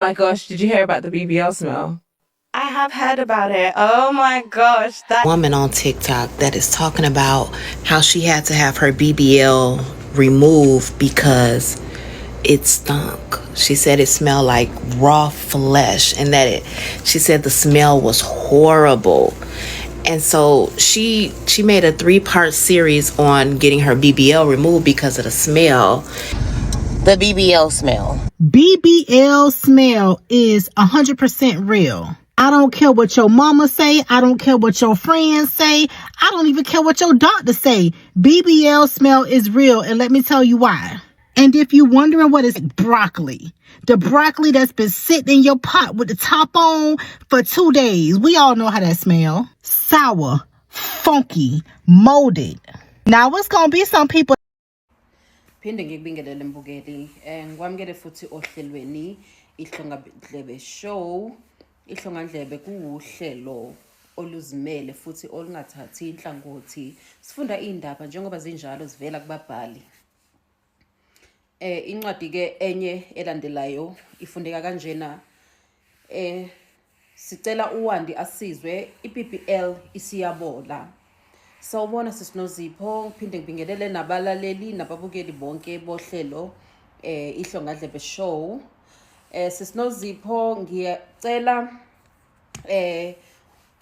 My gosh, did you hear about the BBL smell? I have heard about it. Oh my gosh, that Woman on TikTok that is talking about how she had to have her BBL removed because it stunk. She said it smelled like raw flesh and that she said the smell was horrible. And so she made a 3-part series on getting her BBL removed because of the smell. The BBL smell. BBL smell is 100% real. I don't care what your mama say. I don't care what your friends say. I don't even care what your doctor say. BBL smell is real, and let me tell you why. And if you're wondering what is broccoli, the broccoli that's been sitting in your pot with the top on for 2 days, we all know how that smell. Sour, funky, molded. Now, it's going to be some people. Phinde ngikubingelele mbukeli ngikwamukele futhi ohlelweni ihlongandlebe show. Ihlongandlebe kuwuhlelo oluzimele futhi olungathathi inhlangothi. Sifunda indaba njengoba zinjalo zivela kubabhali. Incwadi ke enye elandelayo ifundeka kanjena. Sicela uWandi asizwe, iBBL isiyabola. Sawubona sisinozipho, ngiphinde ngibingelele nabalaleli nababukeli bonke bohlelo ihlongandlebe show. Sisinozipho ngiyacela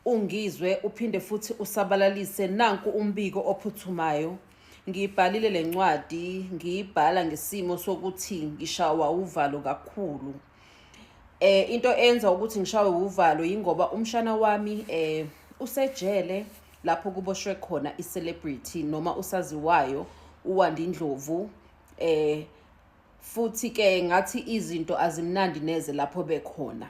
ungizwe uphinde futhi usabalalise nanku umbiko ophuthumayo. Ngibhalile lencwadi, ngibhala ngesimo sokuthi ngishawa uvalo kakhulu. Into enza ukuthi ngishawe uvalo yingoba umshana wami usejele lapho kuboshwe khona i-celebrity noma usaziwayo uWandi Ndlovu. Futhi ke ngathi izinto azimnandi neze lapho bekhona.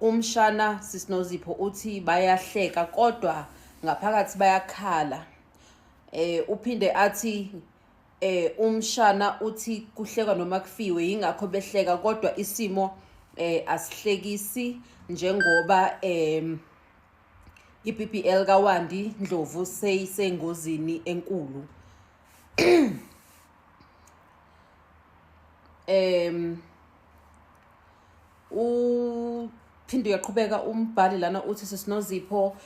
Umshana sisinozipho uthi bayahleka kodwa ngaphakathi bayakhala. Uphinde athi umshana uthi kuhleka noma kufiwe yingakho behleka kodwa isimo asihlekisi njengoba iBBL kaWandi Ndlovu seyisengozini enkulu. Uphinde uyaqhubeka umbhali lana uthi sisinozipho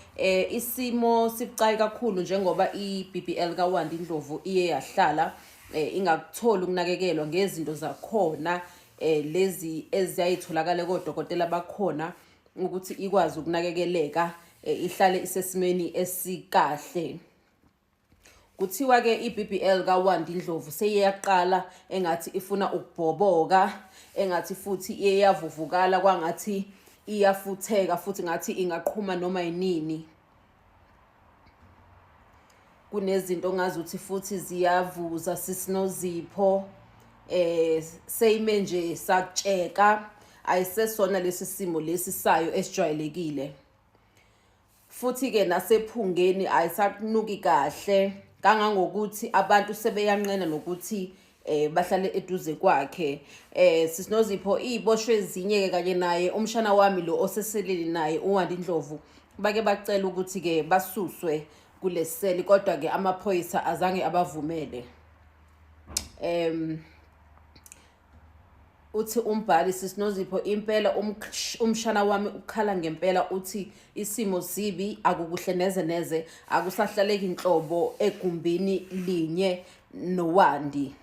isimo sibucayi kakhulu njengoba iBBL kaWandi Ndlovu iye yahlala ingakutholi ukunakekelwa ngezinto zakhona lezi ezayitholakala kodokotela bakhona ukuthi ikwazi ukunakekeleka ihlale isesimeni esikahle. Kuthiwa ke iBBL kaWandi Ndlovu seyiyaqala engathi ifuna ukubhoboka, engathi futhi iyavuvukala kwangathi iyafutheka futhi ngathi ingaqhuma noma yinini. Kunezinto ngazuthi futhi ziyavuza sisinozipho seyime nje sakutsheka ayisesona lesi simo lesi sayo esijwayelekile. Futhi ke nasephungeni ayisakunuki kahle kangangokuthi abantu sebeyanqena nokuthi bahlale eduze kwakhe. Sisinozipho iboshwe ezinye ke kanye naye umshana wami lo oseseleli naye uWandi Ndlovu bake bacela ukuthi ke basuswe kuleseli kodwa ke amaphoyisa azange abavumele. Uthi umbhali sisinozipho impela umshana wami ukhala ngempela uthi isimo sibi akukuhle neze neze akusahlaleki inhlobo egumbini linye noWandi.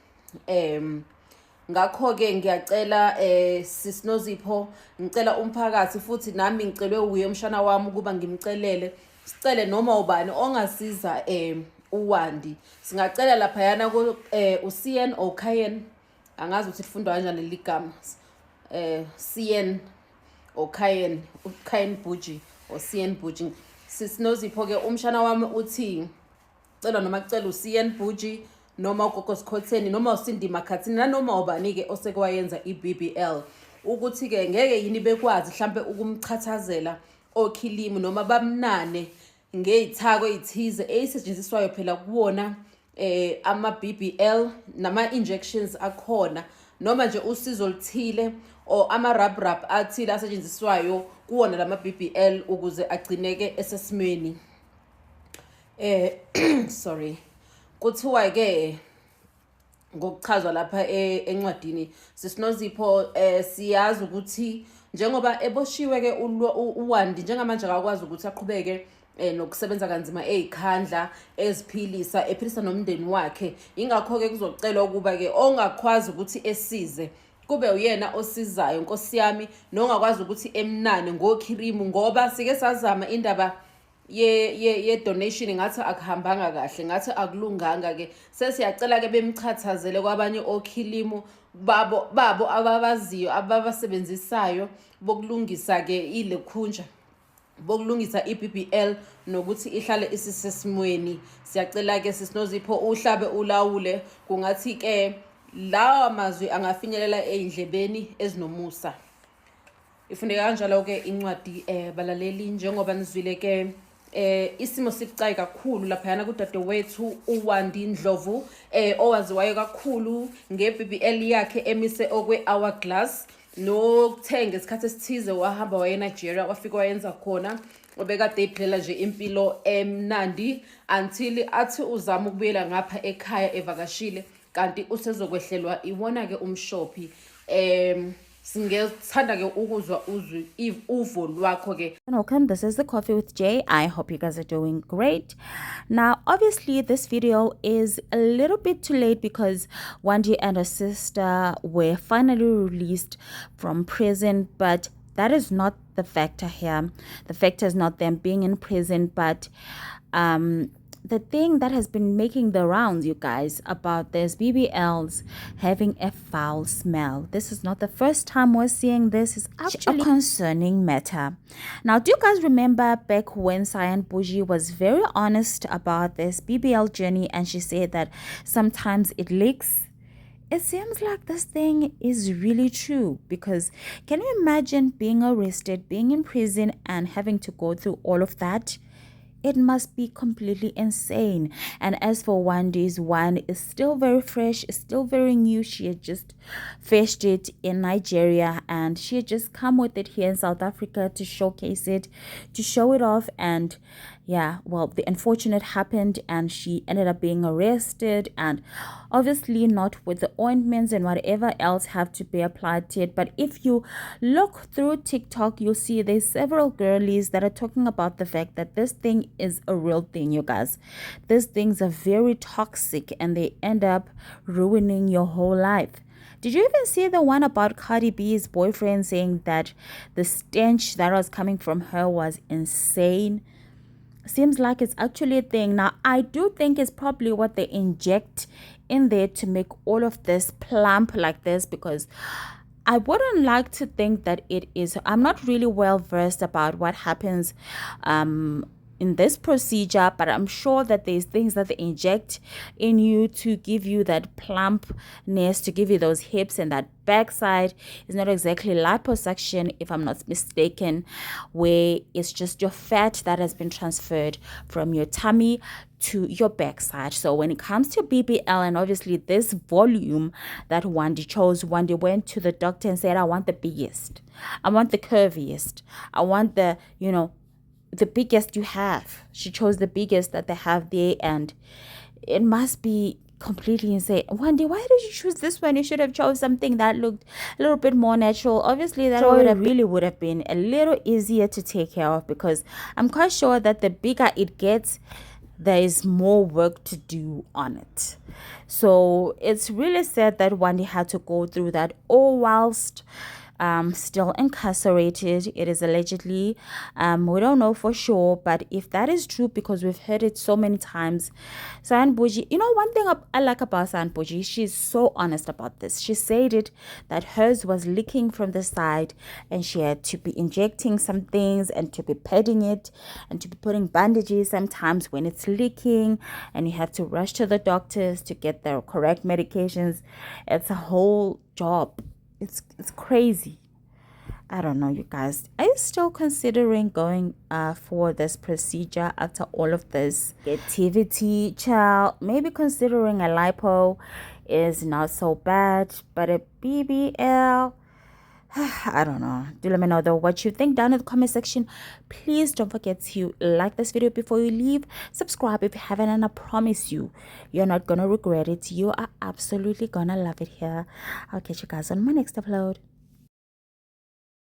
Ngakho ke ngiyacela sisinozipho ngicela umphakathi futhi nami ngicelwe uye umshana wami ukuba ngimcelele sicele noma ubani ongasiza uWandi. Singacela lapha yana ku uCN decaying angazi ukuthi lifundwa kanjani leli gama. CN decaying Buji or CN Buji. Sisinozipho ke umshana wami uthi cela noma kucela uCN Buji noma uGogo Sikhotheni noma uSindi Makhathini nanoma ubani ke osekwayenza iBBL ukuthi ke ngeke yini bekwazi mhlambe ukumchathazela okhilimu noma bamnane ngezithako ezithize ezisetshenziswayo phela kuwona ama BBL nama injections akhona noma nje usizo oluthile or ama rub athile asetshenziswayo kuwona lama BBL ukuze agcineke esesimeni. Sorry. Kuthiwa ke ngokuchazwa lapha encwadini sisinozipho siyazi ukuthi njengoba eboshiwe ke uWandi njengamanje akakwazi ukuthi aqhubeke nokusebenza kanzima ezikhandla eziphilisa ephilisa nomndeni wakhe. Ingakho ke kuzocelwa ukuba ke ongakwazi ukuthi esize kube uyena osizayo Nkosi yami, nongakwazi ukuthi emnane ngokhirimu, ngoba sike sazama indaba ye donation ngathi akuhambanga kahle, ngathi akulunganga ke. Sesiyacela ke bemchathazele kwabanye okhilimu babo ababaziyo ababasebenzisayo bokulungisa ke ilekhunja bokulungisa iBBL nokuthi ihlale isisesimweni. Siyacela ke sisinozipho uhlabe ulawule, kungathi ke lawa mazwi angafinyelela eindlebeni ezinomusa. Ifuneka kanjalo ke incwadi balaleli, njengoba nizwile ke isimo sibucayi kakhulu laphayana kudadewethu uWandi Ndlovu owaziwayo kakhulu ngeBBL yakhe emise okwe Hourglass, nokuthenga isikhathi esithize wahamba waye Nigeria wafika wayenza khona obekade iphilela nje impilo emnandi until athi uzama ukubuyela ngapha ekhaya evakashile, kanti usezokwehlelwa iwona ke umshophi. Singethanda ke ukuzwa uvo lwakho ke. Welcome, this is the Coffee with Jay. I hope you guys are doing great. Now, obviously, this video is a little bit too late because Wandi and her sister were finally released from prison, but that is not the factor here. The factor is not them being in prison, but the thing that has been making the rounds, you guys, about this BBLs having a foul smell. This is not the first time we're seeing this. It's actually a concerning matter. Now, do you guys remember back when Cyan Bougie was very honest about this BBL journey, and she said that sometimes it leaks? It seems like this thing is really true, because can you imagine being arrested, being in prison, and having to go through all of that? It must be completely insane. And as for Wandi's one, is still very fresh, it's still very new. She had just fetched it in Nigeria and she had just come with it here in South Africa to showcase it, to show it off. And yeah, well, the unfortunate happened and she ended up being arrested, and obviously not with the ointments and whatever else have to be applied to it. But if you look through TikTok, you'll see there's several girlies that are talking about the fact that this thing is a real thing, you guys. These things are very toxic and they end up ruining your whole life. Did you even see the one about Cardi B's boyfriend saying that the stench that was coming from her was insane? Seems like it's actually a thing. Now, I do think it's probably what they inject in there to make all of this plump like this, because I wouldn't like to think that it is. I'm not really well versed about what happens in this procedure, but I'm sure that there's things that they inject in you to give you that plumpness, to give you those hips, and that backside is not exactly liposuction, if I'm not mistaken, where it's just your fat that has been transferred from your tummy to your backside. So when it comes to BBL, and obviously this volume that Wandi chose, Wandi went to the doctor and said, I want the biggest, I want the curviest, I want the, the biggest you have. She chose the biggest that they have there, and it must be completely insane. Wandi, why did you choose this one? You should have chose something that looked a little bit more natural. Obviously, that would have been a little easier to take care of, because I'm quite sure that the bigger it gets, there is more work to do on it. So it's really sad that Wandi had to go through that, all whilst still incarcerated. It is allegedly, we don't know for sure, but if that is true, because we've heard it so many times, Cyan Bougie, one thing I like about Cyan Bougie, she's so honest about this. She said it, that hers was leaking from the side and she had to be injecting some things and to be padding it and to be putting bandages sometimes when it's leaking, and you have to rush to the doctors to get the correct medications. It's a whole job. It's crazy. I don't know, you guys. Are you still considering going for this procedure after all of this activity? Child, maybe considering a lipo is not so bad, but a BBL, I don't know. Do let me know though what you think down in the comment section. Please don't forget to like this video before you leave. Subscribe if you haven't, and I promise you, you're not gonna regret it. You are absolutely gonna love it here. I'll catch you guys on my next upload.